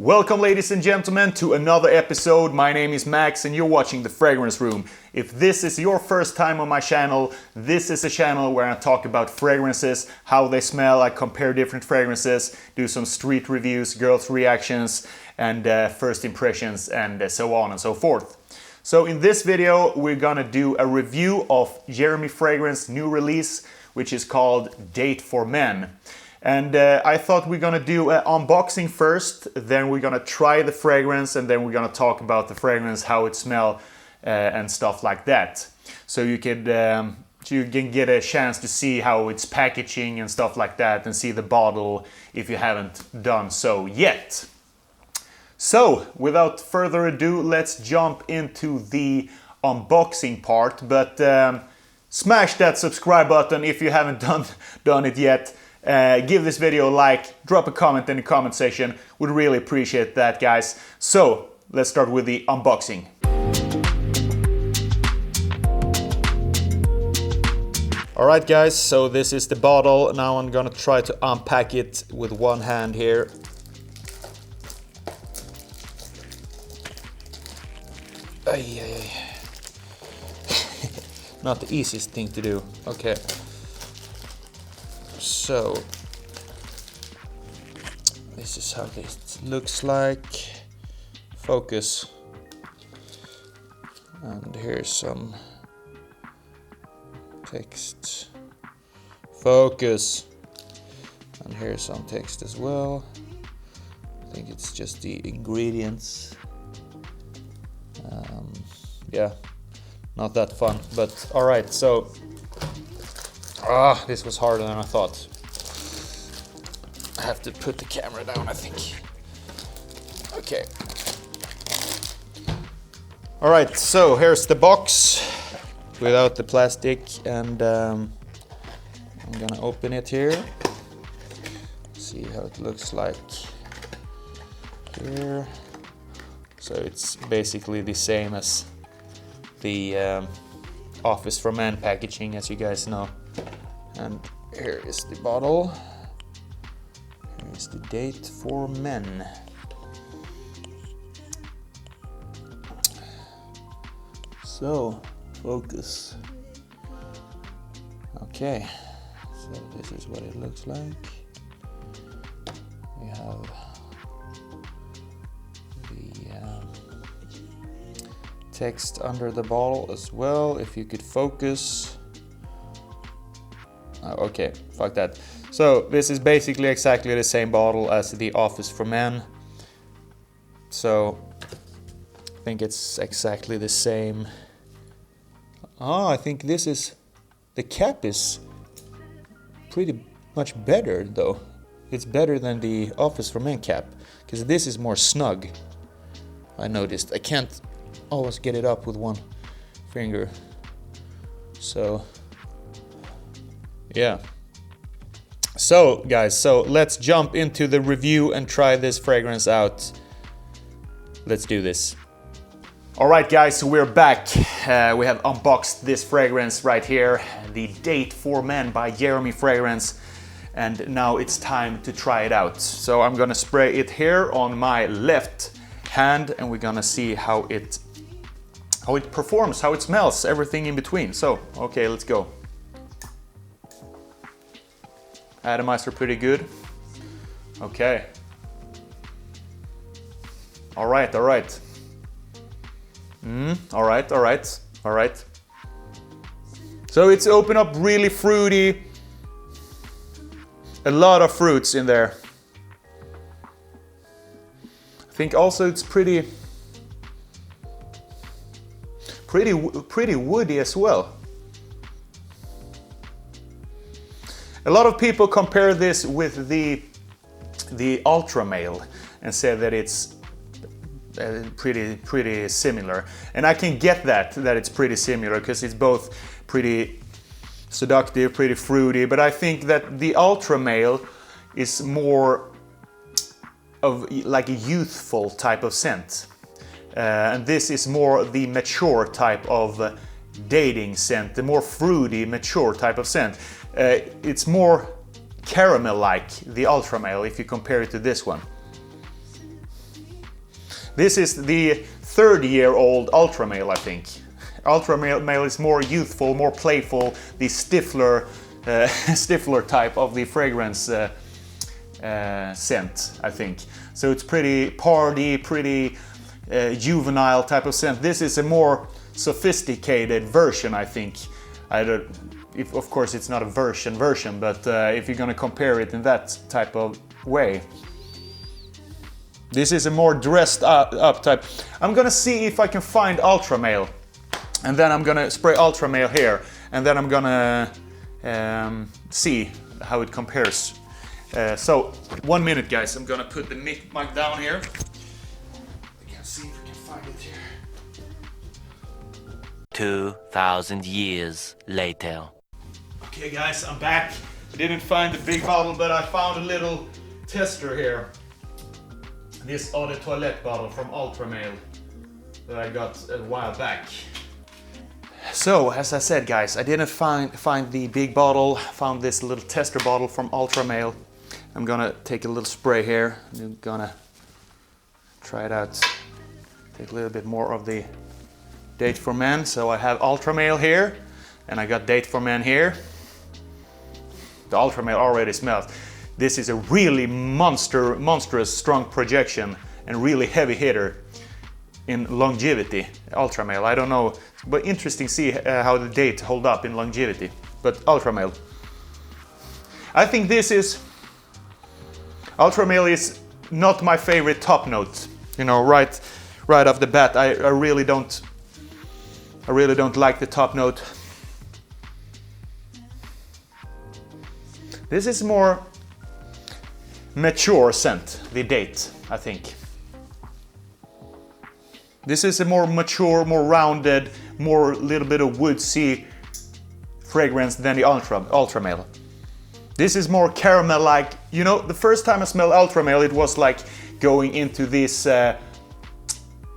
Welcome, ladies and gentlemen, to another episode. My name is Max and you're watching The Fragrance Room. If this is your first time on my channel, this is a channel where I talk about fragrances, how they smell, I compare different fragrances, do some street reviews, girls' reactions, and first impressions, and so on and so forth. So in this video, we're gonna do a review of Jeremy Fragrance new release, which is called Date for Men. And I thought we're gonna do an unboxing first, then we're gonna try the fragrance, and then we're gonna talk about the fragrance, how it smells, and stuff like that. So you can get a chance to see how it's packaging and stuff like that, and see the bottle if you haven't done so yet. So without further ado, let's jump into the unboxing part. But smash that subscribe button if you haven't done it yet. Give this video a like, drop a comment in the comment section. Would really appreciate that, guys. So let's start with the unboxing. Alright guys, so this is the bottle. Now I'm gonna try to unpack it with one hand here. Not the easiest thing to do. Okay. So this is how this looks like. Focus. And here's some text. Focus. And here's some text as well. I think it's just the ingredients. Yeah, not that fun, but all right. So this was harder than I thought. I have to put the camera down, I think. Okay. All right, so here's the box without the plastic, and I'm gonna open it here. See how it looks like here. So it's basically the same as the Office for Men packaging, as you guys know. And here is the bottle. Here is the Date for Men. So, focus. Okay, so this is what it looks like. We have the text under the bottle as well, if you could focus. Okay, fuck that. So this is basically exactly the same bottle as the Office for Men. So I think it's exactly the same. I think this is, the cap is pretty much better though. It's better than the Office for Men cap, because this is more snug. I noticed. I can't always get it up with one finger. So yeah. So guys, so let's jump into the review and try this fragrance out. Let's do this. Alright guys, so we're back. We have unboxed this fragrance right here, the Date for Men by Jeremy Fragrance, and now it's time to try it out. So I'm gonna spray it here on my left hand, and we're gonna see how it performs, how it smells, everything in between. So okay, let's go. Atomizer pretty good. Okay. All right. All right. So it's open up really fruity. A lot of fruits in there. I think also it's pretty woody as well. A lot of people compare this with the Ultra Male and say that it's pretty similar, and I can get that it's pretty similar, because it's both pretty seductive, pretty fruity, but I think that the Ultra Male is more of like a youthful type of scent, and this is more the mature type of dating scent, the more fruity, mature type of scent. It's more caramel-like, the Ultra Male, if you compare it to this one. This is the 30-year-old Ultra Male, I think. Ultra Male is more youthful, more playful, the Stifler, Stifler type of the fragrance scent, I think. So it's pretty party, pretty juvenile type of scent. This is a more sophisticated version, I think. Of course, it's not a version, but if you're gonna compare it in that type of way. This is a more dressed up type. I'm gonna see if I can find Ultra Male, and then I'm gonna spray Ultra Male here, and then I'm gonna see how it compares. So 1 minute, guys. I'm gonna put the mic down here. I can see if we can find it here. 2,000 years later. Okay, guys, I'm back. I didn't find the big bottle, but I found a little tester here. This Eau de Toilette bottle from Ultra Male that I got a while back. So, as I said, guys, I didn't find the big bottle. Found this little tester bottle from Ultra Male. I'm gonna take a little spray here. I'm gonna try it out. Take a little bit more of the Date for Men. So I have Ultra Male here, and I got Date for Men here. The Ultra Male already smells. This is a really monstrous strong projection and really heavy hitter in longevity. Ultra Male, I don't know, but interesting to see how the Date hold up in longevity. But Ultra Male, I think this is Ultra Male is not my favorite top note. You know, right off the bat, I really don't like the top note. This is more mature scent, the Date, I think. This is a more mature, more rounded, more little bit of woodsy fragrance than the Ultra Male. This is more caramel-like. You know, the first time I smelled Ultra Male, it was like going into these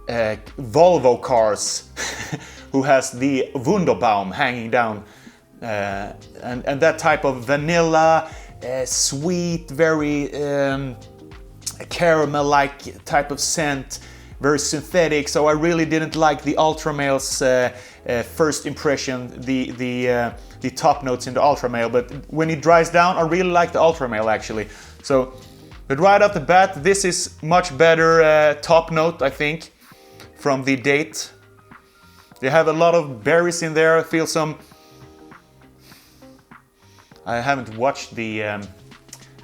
Volvo cars who has the Wunderbaum hanging down, and that type of vanilla, sweet, very caramel-like type of scent, very synthetic. So I really didn't like the Ultra Male's first impression, the top notes in the Ultra Male. But when it dries down, I really like the Ultra Male actually. So, but right off the bat, this is much better top note, I think, from the Date. They have a lot of berries in there. I feel some. I haven't watched the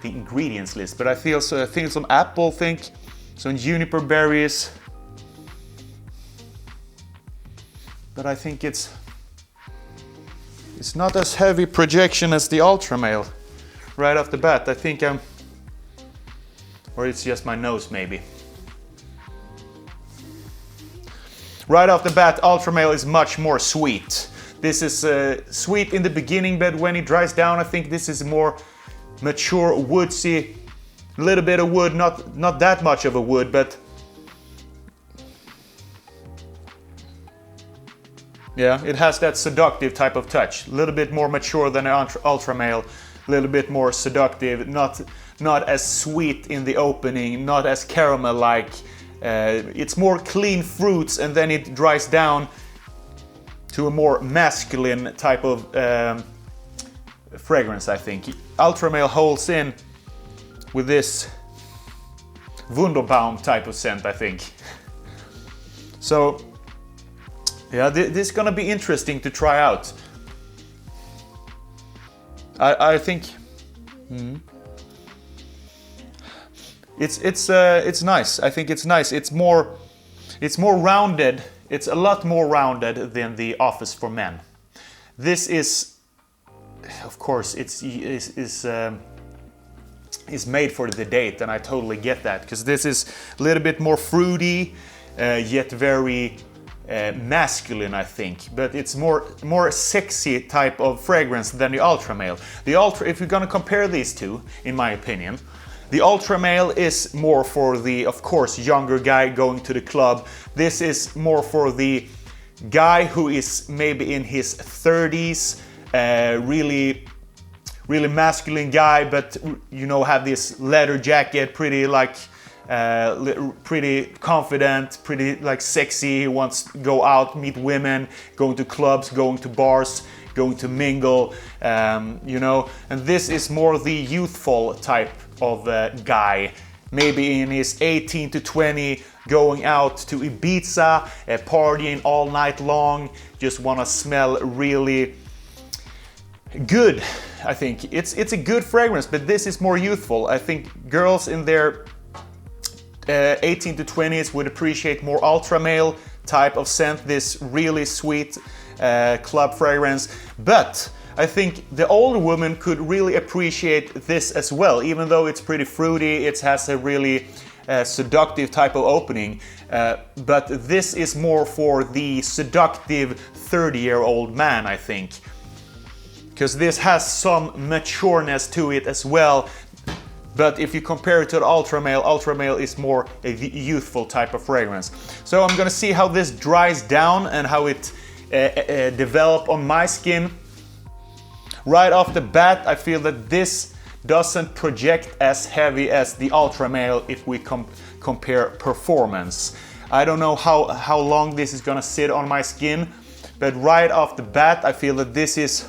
ingredients list, but I feel some apple, some juniper berries. But I think it's not as heavy projection as the Ultra Male right off the bat. I think or it's just my nose maybe. Right off the bat, Ultra Male is much more sweet. This is sweet in the beginning, but when it dries down, I think this is more mature, woodsy, a little bit of wood, not that much of a wood, but yeah, it has that seductive type of touch. A little bit more mature than Ultra Male, a little bit more seductive, not as sweet in the opening, not as caramel-like. It's more clean fruits, and then it dries down to a more masculine type of fragrance, I think. Ultra Male holds in with this Wunderbaum type of scent, I think. So, yeah, this is gonna be interesting to try out. I think it's nice. I think it's nice. It's more rounded. It's a lot more rounded than the Office for Men. This is, of course, is made for the Date, and I totally get that, because this is a little bit more fruity, yet very masculine, I think. But it's more sexy type of fragrance than the Ultra Male. If you're gonna compare these two, in my opinion, the Ultra Male is more for the, of course, younger guy going to the club. This is more for the guy who is maybe in his 30s, really masculine guy, but you know, have this leather jacket, pretty like pretty confident, pretty like sexy. He wants to go out, meet women, going to clubs, going to bars, going to mingle, you know. And this is more the youthful type of guy, maybe in his 18 to 20, going out to Ibiza, partying all night long, just want to smell really good. I think it's a good fragrance, but this is more youthful. I think girls in their 18 to 20s would appreciate more ultra male type of scent, this really sweet club fragrance. But I think the older woman could really appreciate this as well, even though it's pretty fruity, it has a really seductive type of opening. But this is more for the seductive 30-year-old man, I think. Because this has some matureness to it as well. But if you compare it to the ultra male is more a youthful type of fragrance. So I'm gonna see how this dries down and how it develop on my skin. Right off the bat, I feel that this doesn't project as heavy as the ultra male if we compare performance. I don't know how long this is gonna sit on my skin, but right off the bat, I feel that this is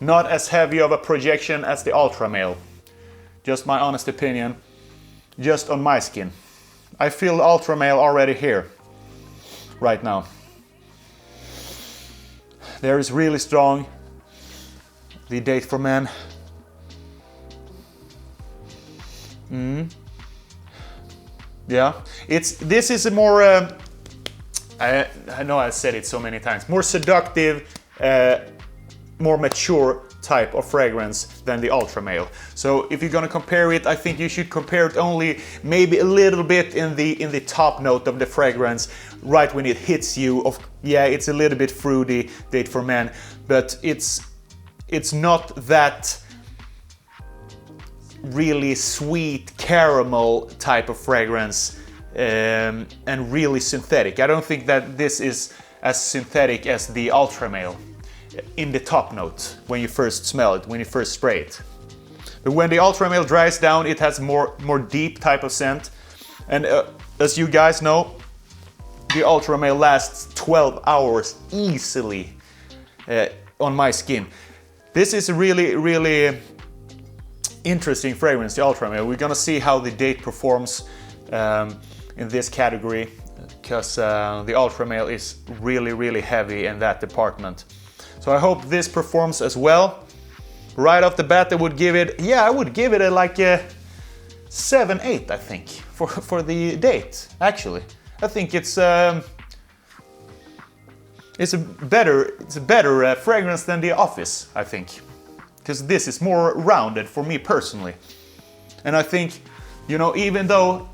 not as heavy of a projection as the ultra male. Just my honest opinion, just on my skin. I feel the ultra male already here, right now. There is really strong, the Date for Men. Yeah, this is a more, I know I said it so many times, more seductive, more mature type of fragrance than the ultra male. So if you're gonna compare it, I think you should compare it only maybe a little bit in the top note of the fragrance, right when it hits you. Yeah, it's a little bit fruity, Date for Men, but it's not that really sweet caramel type of fragrance, and really synthetic. I don't think that this is as synthetic as the ultra male in the top note when you first smell it, when you first spray it. But when the ultra male dries down, it has more deep type of scent. And as you guys know, the ultra male lasts 12 hours easily on my skin. This is a really interesting fragrance, the ultra male. We're gonna see how the Date performs in this category, because the ultra male is really heavy in that department. So I hope this performs as well. Right off the bat, I would give it, like a 7-8, I think, for the Date, actually. I think it's a better fragrance than the Office, I think. Because this is more rounded for me personally. And I think, you know, even though,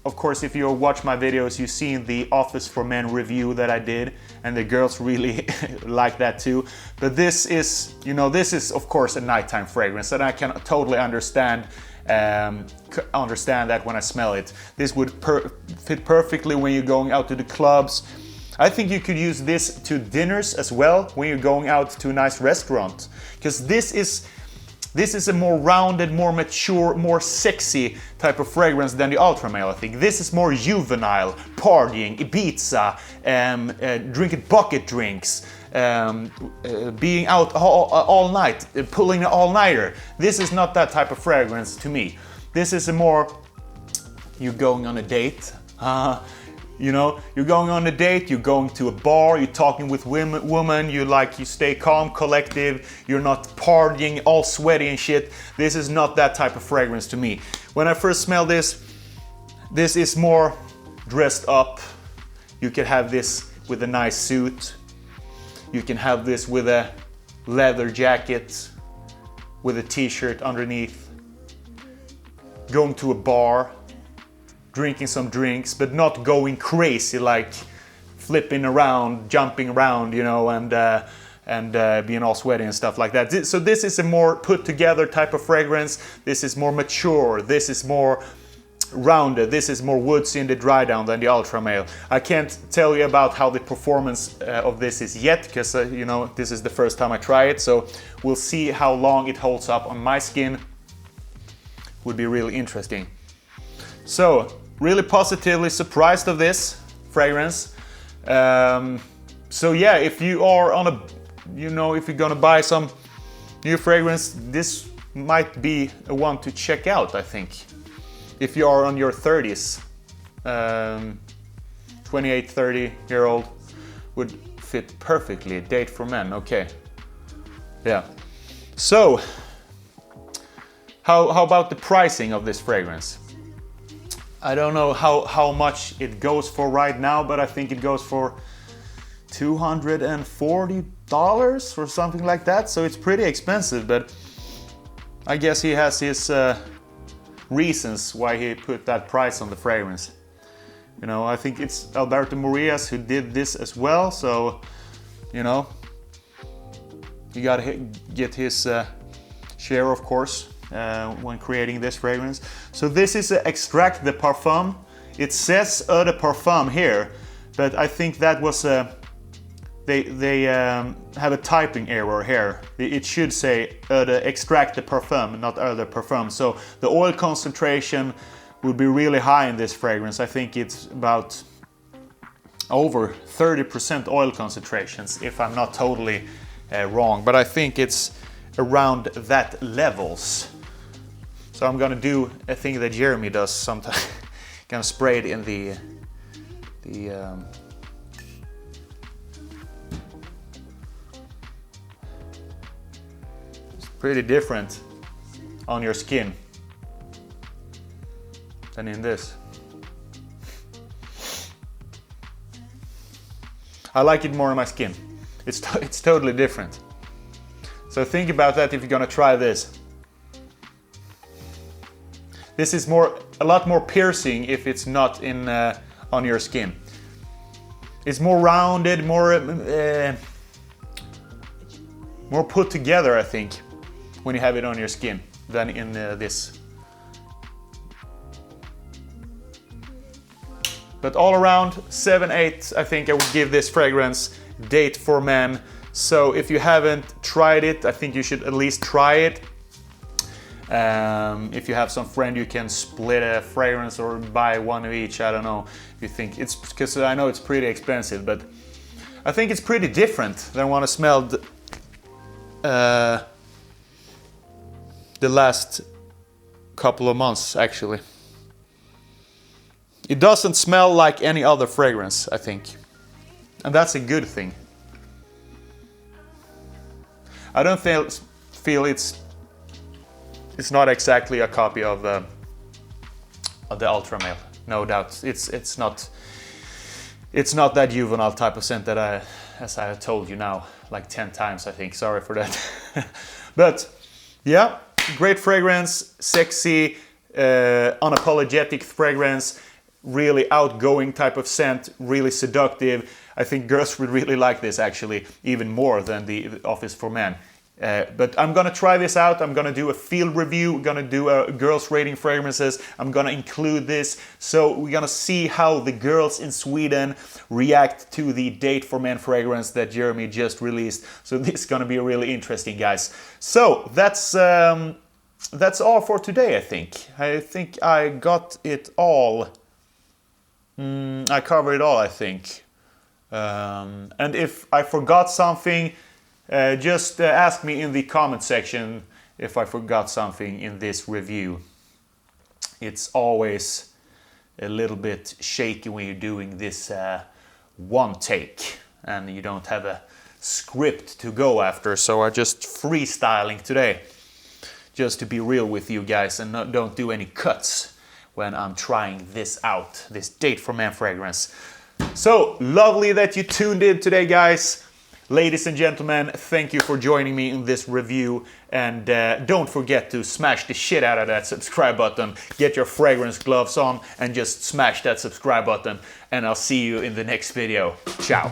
of course, if you watch my videos, you've seen the Office for Men review that I did, and the girls really like that too. But this is, you know, this is of course a nighttime fragrance, and I can totally understand that when I smell it. This would fit perfectly when you're going out to the clubs. I think you could use this to dinners as well when you're going out to a nice restaurant, because this is a more rounded, more mature, more sexy type of fragrance than the ultra male. I think this is more juvenile, partying, Ibiza, drinking bucket drinks, being out all night, pulling an all-nighter. This is not that type of fragrance to me. This is a more, you're going on a date. You know, you're going on a date, you're going to a bar, you're talking with women, you stay calm, collective, you're not partying, all sweaty and shit. This is not that type of fragrance to me. When I first smell this is more dressed up. You can have this with a nice suit. You can have this with a leather jacket, with a t-shirt underneath. Going to a bar, drinking some drinks, but not going crazy, like flipping around, jumping around, you know, and being all sweaty and stuff like that. So this is a more put together type of fragrance. This is more mature. This is more rounded. This is more woodsy in the dry down than the ultra male. I can't tell you about how the performance of this is yet, because you know, this is the first time I try it. So we'll see how long it holds up on my skin. Would be really interesting. So, really positively surprised of this fragrance. So yeah, if you are on a, if you're gonna buy some new fragrance, this might be a one to check out, I think. If you are on your 30s, 28, 30-year-old would fit perfectly. Date for Men, okay. Yeah. So, how about the pricing of this fragrance? I don't know how much it goes for right now, but I think it goes for $240 or something like that. So it's pretty expensive, but I guess he has his reasons why he put that price on the fragrance. I think it's Alberto Morillas who did this as well. So, you gotta get his share, of course, when creating this fragrance. So this is Extract de Parfum. It says Eau de Parfum here, but I think that was they have a typing error here. It should say Eau de Extract de Parfum, not Eau de Parfum. So the oil concentration would be really high in this fragrance. I think it's about over 30% oil concentrations, if I'm not totally wrong, but I think it's around that levels. So I'm gonna do a thing that Jeremy does sometimes. Gonna spray it in the it's pretty different on your skin than in this. I like it more on my skin. It's totally different. So think about that if you're gonna try this. This is a lot more piercing if it's not in on your skin. It's more rounded, more put together, I think, when you have it on your skin than in this. But all around 7-8, I think I would give this fragrance. Date for Men. So if you haven't tried it, I think you should at least try it. If you have some friend, you can split a fragrance or buy one of each. I don't know if you think it's, because I know it's pretty expensive, but I think it's pretty different than what I smelled the last couple of months, actually. It doesn't smell like any other fragrance, I think. And that's a good thing. I don't feel it's not exactly a copy of the Ultra Male. No doubt. It's not that juvenile type of scent that as I have told you now like 10 times, I think. Sorry for that. But yeah, great fragrance, sexy, unapologetic fragrance, really outgoing type of scent, really seductive. I think girls would really like this, actually, even more than the Office for Men. But I'm gonna try this out. I'm gonna do a field review. We're gonna do a girls rating fragrances. I'm gonna include this. So we're gonna see how the girls in Sweden react to the Date for Men fragrance that Jeremy just released. So this is gonna be really interesting, guys. So that's all for today, I think. I think I got it all. I covered it all, I think. And if I forgot something, just ask me in the comment section if I forgot something in this review. It's always a little bit shaky when you're doing this one take and you don't have a script to go after, so I'm just freestyling today, just to be real with you guys, and don't do any cuts when I'm trying this out, this Date for Men fragrance. So lovely that you tuned in today, guys. Ladies and gentlemen, thank you for joining me in this review, and don't forget to smash the shit out of that subscribe button, get your fragrance gloves on and just smash that subscribe button, and I'll see you in the next video. Ciao.